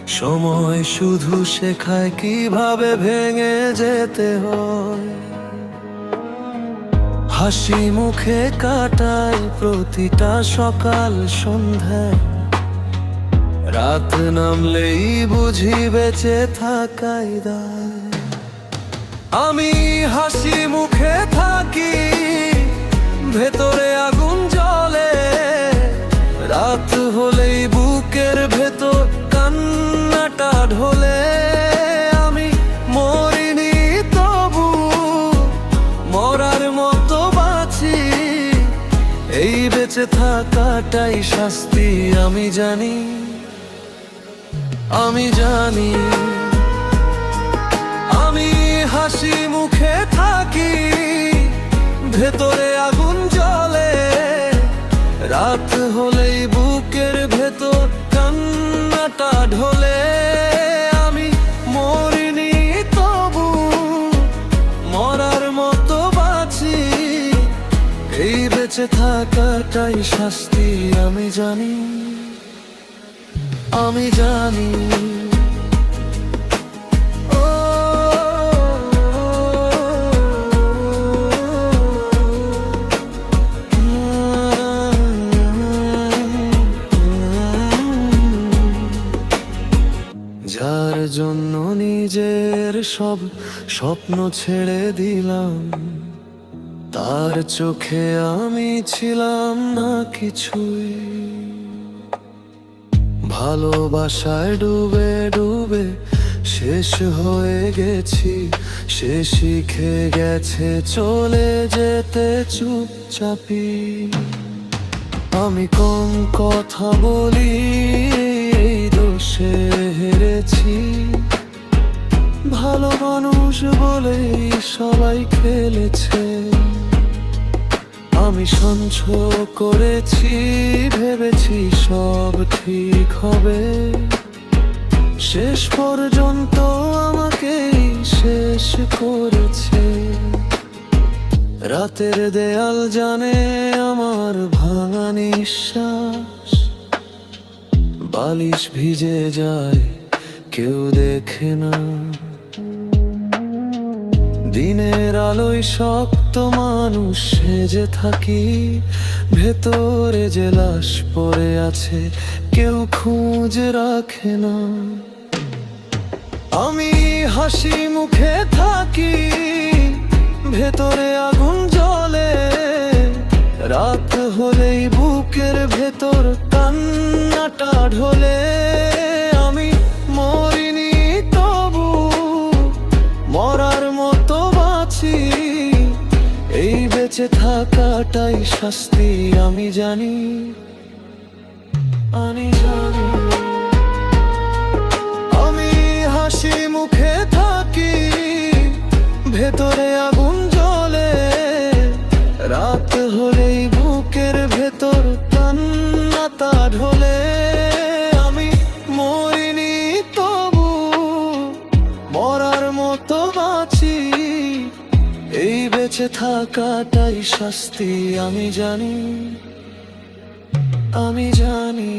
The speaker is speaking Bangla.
সময় শুধু শেখায় কিভাবে ভেঙে যেতে হয়। হাসি মুখে কাটাই প্রতিটা সকাল সন্ধ্যায়, রাত নামলেই বুঝি বেঁচে থাকাই দায়। আমি হাসি মুখে থাকি, ভেতরে আগুন জ্বলে, রাত হলেই বুকের ভেতর কান্নাটা ঢোলে। আমি মরিনি তবু মরার মতো বাঁচি, এই বেঁচে থাকাটাই শাস্তি। আমি জানি, আমি জানি। আমি হাসি মুখে থাকি, ভেতরে আগুন জ্বলে, রাত হলেই বুকের ভেতর কান্নাটা ঢোলে। আমি মরিনি তবু মরার মতো বাঁচি, এই বেঁচে থাকাটাই শাস্তি। আমি জানি, আমি জানি। যার জন্য নিজের সব স্বপ্ন ছেড়ে দিলাম, তার চোখে আমি ছিলাম না কিছুই। ভালোবাসায় ডুবে ডুবে শেষ হয়ে গেছি, সে শিখে গেছে চলে যেতে চুপচাপি। আমি কম কথা বলি, এই দোষে হেরেছি। ভালো মানুষ বলেই সবাই খেলেছে। আমি সঞ্চয় করেছি, ভেবেছি সব ঠিক হবে, শেষ পর্যন্ত আমাকেই শেষ করেছে। রাতের দেয়াল জানে আমার ভাঙা নিঃশ্বাস, বালিশ ভিজে যায় কেউ দেখে না। দিনের আলোয় শক্ত মানুষ সেজে থাকি, ভেতরে যে লাশ পড়ে আছে কেউ খোঁজ রাখে না। আমি হাসি মুখে থাকি, ভেতরে আগুন জ্বলে, রাত হলেই বুকের ভেতর কান্নাটা ঢোলে। আমি মরিনি তবু মরার মতো বাঁচি, এই বেঁচে থাকাটাই শাস্তি। আমি জানি, আমি জানি। আমি হাসি মুখে থাকি, ভেতরে আগুন জ্বলে, রাত হলেই বুকের ভেতর কান্নাটা ঢোলে। আমি মরিনি তবু মরার মতো বাঁচি, এই বেঁচে থাকাটাই শাস্তি। আমি জানি, আমি জানি।